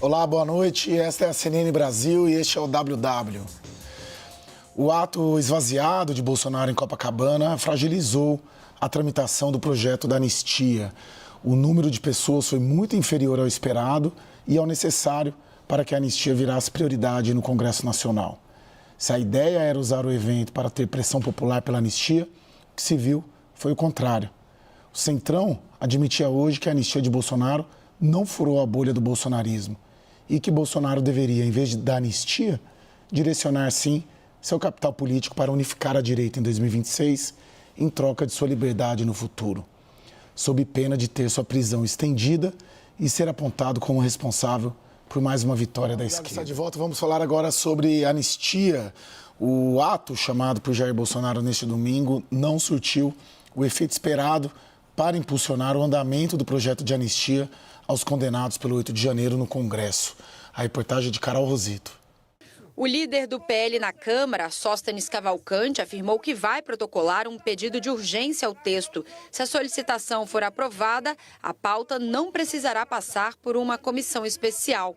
Olá, boa noite. Esta é a CNN Brasil e este é o WW. O ato esvaziado de Bolsonaro em Copacabana fragilizou a tramitação do projeto da anistia. O número de pessoas foi muito inferior ao esperado e ao necessário para que a anistia virasse prioridade no Congresso Nacional. Se a ideia era usar o evento para ter pressão popular pela anistia, o que se viu foi o contrário. O Centrão admitia hoje que a anistia de Bolsonaro não furou a bolha do bolsonarismo e que Bolsonaro deveria, em vez da anistia, direcionar, sim, seu capital político para unificar a direita em 2026 em troca de sua liberdade no futuro, sob pena de ter sua prisão estendida e ser apontado como responsável por mais uma vitória da esquerda. Está de volta, vamos falar agora sobre anistia. O ato chamado por Jair Bolsonaro neste domingo não surtiu o efeito esperado para impulsionar o andamento do projeto de anistia aos condenados pelo 8 de janeiro no Congresso. A reportagem é de Carol Rosito. O líder do PL na Câmara, Sóstenes Cavalcante, afirmou que vai protocolar um pedido de urgência ao texto. Se a solicitação for aprovada, a pauta não precisará passar por uma comissão especial.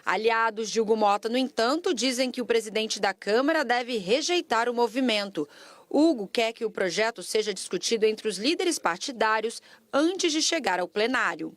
Aliados de Hugo Mota, no entanto, dizem que o presidente da Câmara deve rejeitar o movimento. Hugo quer que o projeto seja discutido entre os líderes partidários antes de chegar ao plenário.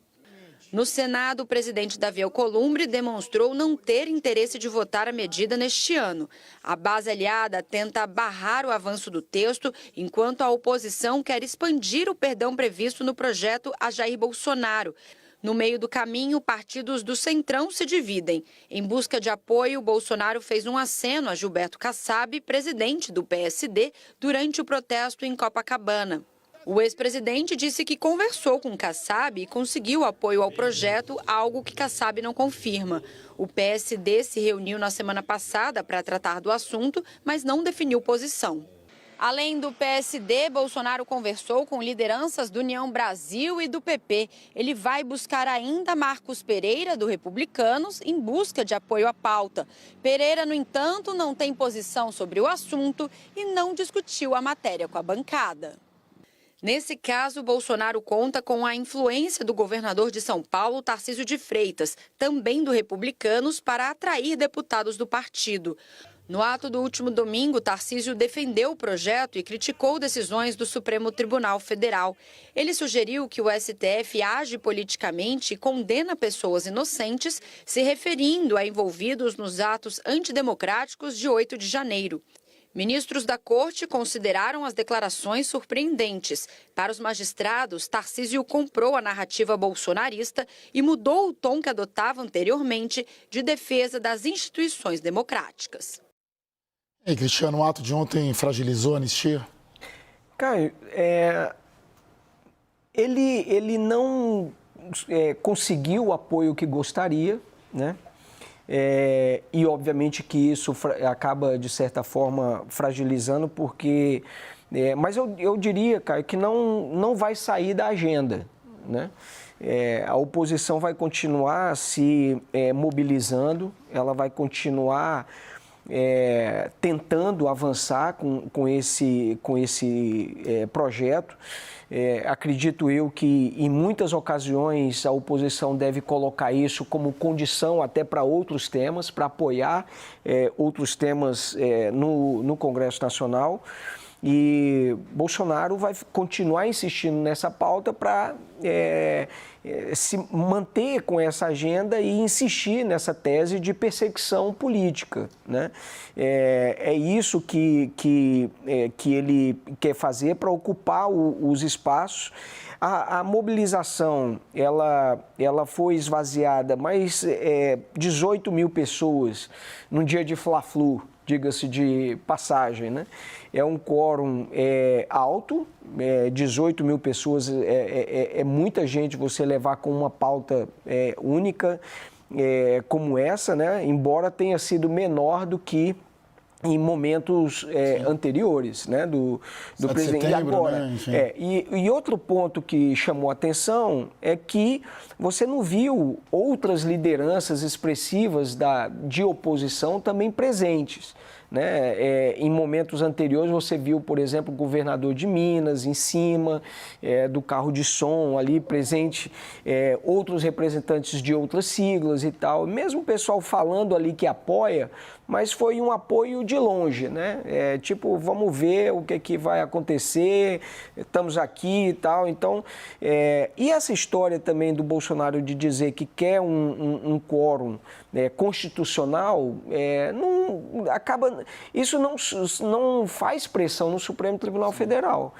No Senado, o presidente Davi Alcolumbre demonstrou não ter interesse de votar a medida neste ano. A base aliada tenta barrar o avanço do texto, enquanto a oposição quer expandir o perdão previsto no projeto a Jair Bolsonaro. No meio do caminho, partidos do Centrão se dividem. Em busca de apoio, Bolsonaro fez um aceno a Gilberto Kassab, presidente do PSD, durante o protesto em Copacabana. O ex-presidente disse que conversou com Kassab e conseguiu apoio ao projeto, algo que Kassab não confirma. O PSD se reuniu na semana passada para tratar do assunto, mas não definiu posição. Além do PSD, Bolsonaro conversou com lideranças do União Brasil e do PP. Ele vai buscar ainda Marcos Pereira, do Republicanos, em busca de apoio à pauta. Pereira, no entanto, não tem posição sobre o assunto e não discutiu a matéria com a bancada. Nesse caso, Bolsonaro conta com a influência do governador de São Paulo, Tarcísio de Freitas, também do Republicanos, para atrair deputados do partido. No ato do último domingo, Tarcísio defendeu o projeto e criticou decisões do Supremo Tribunal Federal. Ele sugeriu que o STF age politicamente e condena pessoas inocentes, se referindo a envolvidos nos atos antidemocráticos de 8 de janeiro. Ministros da Corte consideraram as declarações surpreendentes. Para os magistrados, Tarcísio comprou a narrativa bolsonarista e mudou o tom que adotava anteriormente de defesa das instituições democráticas. E Cristiano, o ato de ontem fragilizou a anistia? Caio, ele não conseguiu o apoio que gostaria, né? E, obviamente, que isso acaba, de certa forma, fragilizando, porque... mas eu diria, Caio, que não vai sair da agenda, né? A oposição vai continuar se mobilizando, ela vai continuar tentando avançar com esse projeto. Acredito eu que, em muitas ocasiões, a oposição deve colocar isso como condição até para outros temas, para apoiar outros temas no Congresso Nacional. E Bolsonaro vai continuar insistindo nessa pauta para se manter com essa agenda e insistir nessa tese de perseguição política, né? É isso que ele quer fazer para ocupar os espaços. A mobilização, ela foi esvaziada, mas 18 mil pessoas num dia de Fla-Flu, diga-se de passagem, né? É um quórum alto, 18 mil pessoas é muita gente você levar com uma pauta única como essa, né? Embora tenha sido menor do que em momentos anteriores, né, do presidente. Setembro, agora, né? E outro ponto que chamou a atenção é que você não viu outras lideranças expressivas de oposição também presentes, né? Em momentos anteriores você viu, por exemplo, o governador de Minas em cima do carro de som ali presente, outros representantes de outras siglas e tal, mesmo o pessoal falando ali que apoia, mas foi um apoio de longe, né? Tipo, vamos ver o que vai acontecer, estamos aqui e tal. Então, e essa história também do Bolsonaro de dizer que quer um quórum constitucional, isso não faz pressão no Supremo Tribunal Federal.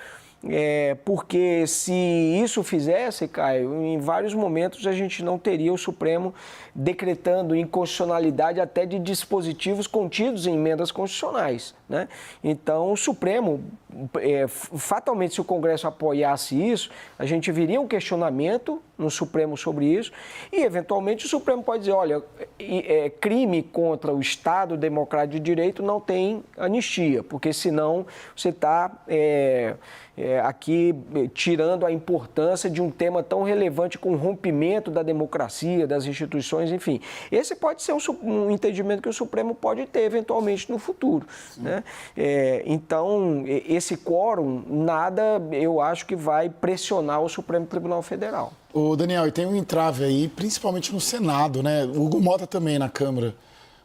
Porque se isso fizesse, Caio, em vários momentos a gente não teria o Supremo decretando inconstitucionalidade até de dispositivos contidos em emendas constitucionais, né? Então, o Supremo, fatalmente, se o Congresso apoiasse isso, a gente viria um questionamento no Supremo sobre isso e, eventualmente, o Supremo pode dizer, olha, crime contra o Estado Democrático de Direito não tem anistia, porque senão você está aqui tirando a importância de um tema tão relevante com o rompimento da democracia, das instituições, enfim. Esse pode ser um entendimento que o Supremo pode ter, eventualmente, no futuro, né? Então, esse quórum, eu acho que vai pressionar o Supremo Tribunal Federal. Ô, Daniel, e tem um entrave aí, principalmente no Senado, né? O Hugo Mota também na Câmara,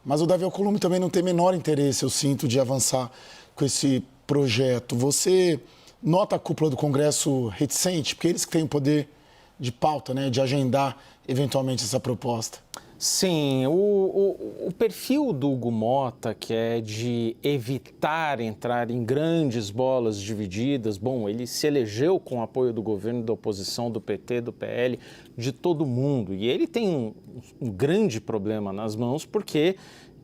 mas o Davi Alcolumbre também não tem menor interesse, eu sinto, de avançar com esse projeto. Você nota a cúpula do Congresso reticente? Porque eles que têm o poder de pauta, né, de agendar eventualmente essa proposta. Sim, o perfil do Hugo Mota, que é de evitar entrar em grandes bolas divididas, bom, ele se elegeu com o apoio do governo, da oposição, do PT, do PL, de todo mundo. E ele tem um grande problema nas mãos porque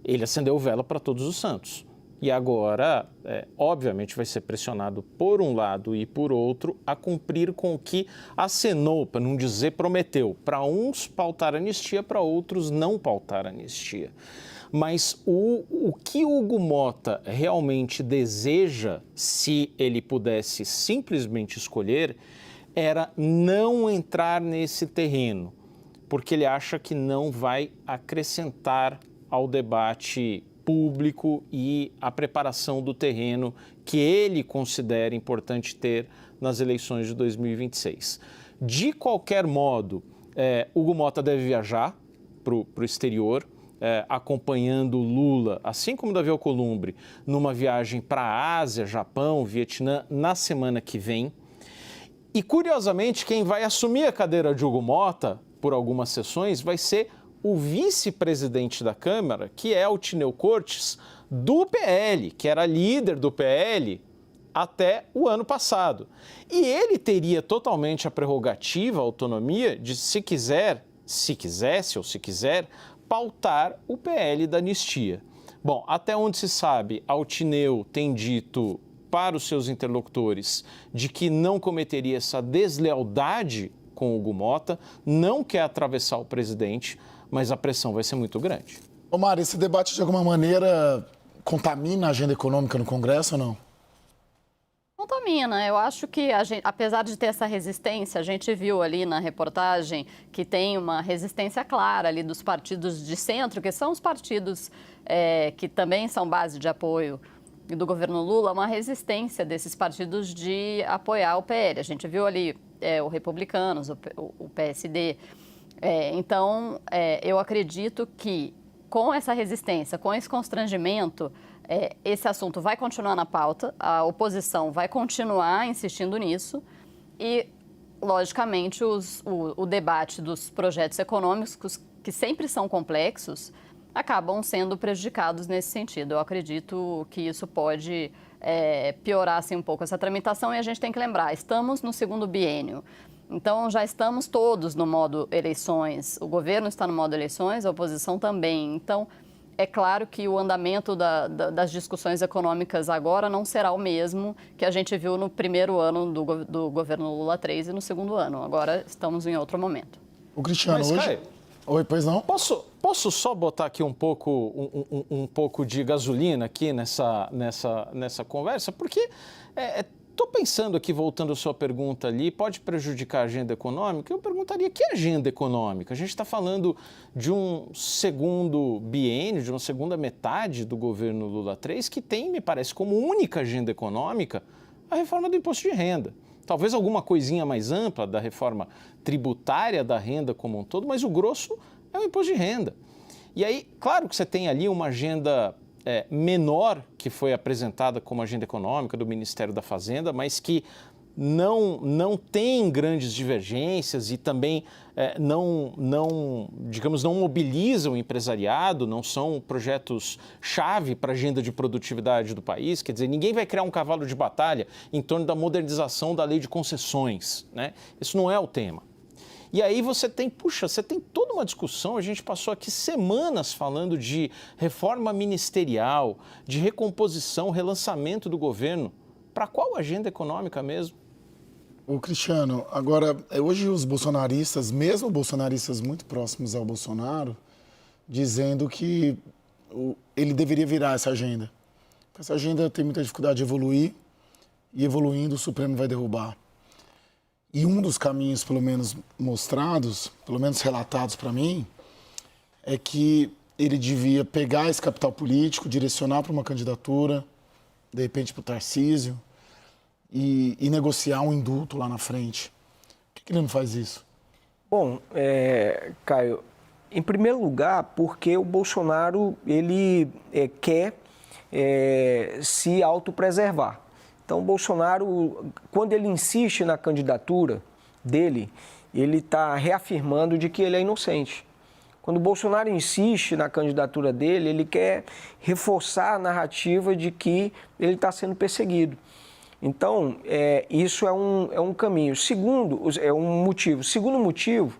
ele acendeu vela para todos os santos. E agora, obviamente, vai ser pressionado por um lado e por outro a cumprir com o que acenou, para não dizer prometeu. Para uns pautar anistia, para outros não pautar anistia. Mas o que o Hugo Mota realmente deseja, se ele pudesse simplesmente escolher, era não entrar nesse terreno, porque ele acha que não vai acrescentar ao debate público e a preparação do terreno que ele considera importante ter nas eleições de 2026. De qualquer modo, Hugo Mota deve viajar para o exterior, acompanhando Lula, assim como Davi Alcolumbre, numa viagem para a Ásia, Japão, Vietnã, na semana que vem. E, curiosamente, quem vai assumir a cadeira de Hugo Mota, por algumas sessões, vai ser o vice-presidente da Câmara, que é o Tineu Cortes, do PL, que era líder do PL até o ano passado. E ele teria totalmente a prerrogativa, a autonomia de, se quiser, se quisesse ou se quiser, pautar o PL da anistia. Bom, até onde se sabe, a Tineu tem dito para os seus interlocutores de que não cometeria essa deslealdade com o Hugo Mota, não quer atravessar o presidente, mas a pressão vai ser muito grande. Ô Mari, esse debate de alguma maneira contamina a agenda econômica no Congresso ou não? Contamina. Eu acho que, apesar de ter essa resistência, a gente viu ali na reportagem que tem uma resistência clara ali dos partidos de centro, que são os partidos que também são base de apoio do governo Lula, uma resistência desses partidos de apoiar o PL. A gente viu ali o Republicanos, o PSD. Então, eu acredito que com essa resistência, com esse constrangimento, esse assunto vai continuar na pauta, a oposição vai continuar insistindo nisso e, logicamente, o debate dos projetos econômicos, que sempre são complexos, acabam sendo prejudicados nesse sentido. Eu acredito que isso pode piorar assim, um pouco essa tramitação e a gente tem que lembrar, estamos no segundo biênio. Então, já estamos todos no modo eleições, o governo está no modo eleições, a oposição também. Então, é claro que o andamento das discussões econômicas agora não será o mesmo que a gente viu no primeiro ano do governo Lula 3 e no segundo ano. Agora estamos em outro momento. O Cristiano, mas, hoje... Caio, oi, pois não? Posso só botar aqui um pouco de gasolina aqui nessa conversa? Porque estou pensando aqui, voltando à sua pergunta ali, pode prejudicar a agenda econômica? Eu perguntaria, que agenda econômica? A gente está falando de um segundo biênio, de uma segunda metade do governo Lula III, que tem, me parece, como única agenda econômica a reforma do imposto de renda. Talvez alguma coisinha mais ampla da reforma tributária da renda como um todo, mas o grosso é o imposto de renda. E aí, claro que você tem ali uma agenda menor que foi apresentada como agenda econômica do Ministério da Fazenda, mas que não tem grandes divergências e também digamos, não mobiliza o empresariado, não são projetos-chave para a agenda de produtividade do país. Quer dizer, ninguém vai criar um cavalo de batalha em torno da modernização da lei de concessões, né? Isso não é o tema. E aí você tem toda uma discussão, a gente passou aqui semanas falando de reforma ministerial, de recomposição, relançamento do governo. Para qual agenda econômica mesmo? Ô Cristiano, agora, hoje os bolsonaristas, mesmo bolsonaristas muito próximos ao Bolsonaro, dizendo que ele deveria virar essa agenda. Essa agenda tem muita dificuldade de evoluir e evoluindo o Supremo vai derrubar. E um dos caminhos, pelo menos mostrados, pelo menos relatados para mim, é que ele devia pegar esse capital político, direcionar para uma candidatura, de repente para o Tarcísio, e negociar um indulto lá na frente. Por que ele não faz isso? Bom, Caio, em primeiro lugar, porque o Bolsonaro ele quer se autopreservar. Então, o Bolsonaro, quando ele insiste na candidatura dele, ele está reafirmando de que ele é inocente. Quando o Bolsonaro insiste na candidatura dele, ele quer reforçar a narrativa de que ele está sendo perseguido. Então, isso é um caminho. É um motivo. Segundo motivo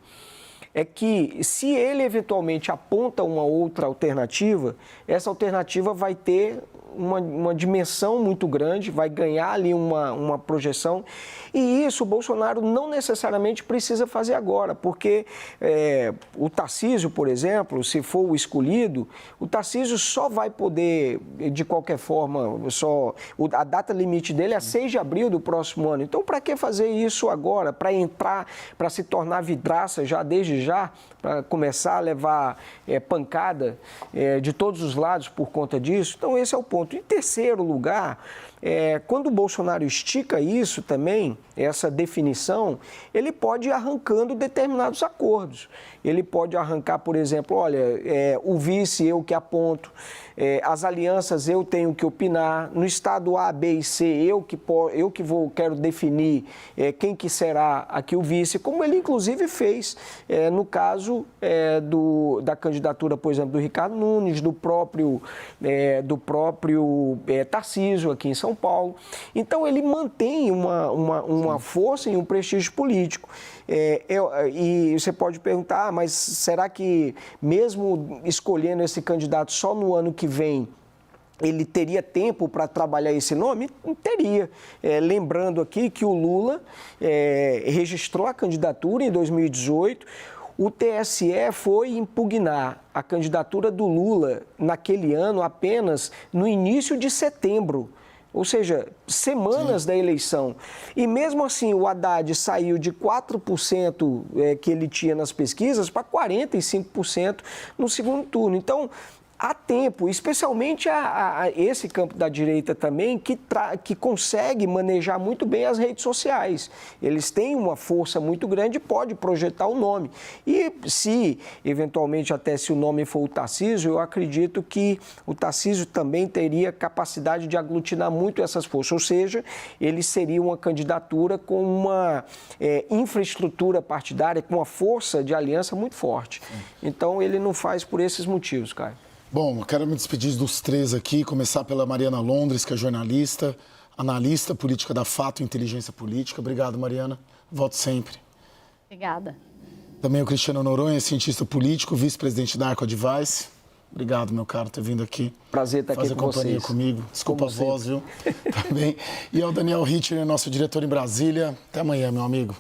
é que, se ele eventualmente aponta uma outra alternativa, essa alternativa vai ter uma dimensão muito grande, vai ganhar ali uma projeção, e isso o Bolsonaro não necessariamente precisa fazer agora, porque o Tarcísio, por exemplo, se for o escolhido, o Tarcísio só vai poder, de qualquer forma, a data limite dele é 6 de abril do próximo ano. Então, para que fazer isso agora? Para entrar, para se tornar vidraça já desde já, para começar a levar pancada de todos os lados por conta disso? Então, esse é o ponto. Em terceiro lugar, quando o Bolsonaro estica isso também, essa definição, ele pode ir arrancando determinados acordos. Ele pode arrancar, por exemplo, olha, o vice eu que aponto, as alianças eu tenho que opinar, no estado A, B e C eu que quero definir quem que será aqui o vice, como ele inclusive fez no caso da candidatura, por exemplo, do Ricardo Nunes, do próprio Tarcísio aqui em São Paulo. Então ele mantém uma força e um prestígio político. E você pode perguntar, mas será que mesmo escolhendo esse candidato só no ano que vem, ele teria tempo para trabalhar esse nome? Teria. Lembrando aqui que o Lula registrou a candidatura em 2018, o TSE foi impugnar a candidatura do Lula naquele ano apenas no início de setembro. Ou seja, semanas da eleição. E mesmo assim, o Haddad saiu de 4% que ele tinha nas pesquisas para 45% no segundo turno. Então, há tempo, especialmente a esse campo da direita também, que consegue manejar muito bem as redes sociais. Eles têm uma força muito grande e pode projetar o nome. E se, eventualmente, até se o nome for o Tarcísio, eu acredito que o Tarcísio também teria capacidade de aglutinar muito essas forças. Ou seja, ele seria uma candidatura com uma infraestrutura partidária, com uma força de aliança muito forte. Então, ele não faz por esses motivos, Caio. Bom, eu quero me despedir dos três aqui, começar pela Mariana Londres, que é jornalista, analista política da Fato Inteligência Política. Obrigado, Mariana. Volte sempre. Obrigada. Também o Cristiano Noronha, cientista político, vice-presidente da Arco Advice. Obrigado, meu caro, por ter vindo aqui. Prazer estar aqui com vocês. Fazer companhia comigo. Desculpa a voz, viu? Também. E ao Daniel Hitcher, nosso diretor em Brasília. Até amanhã, meu amigo.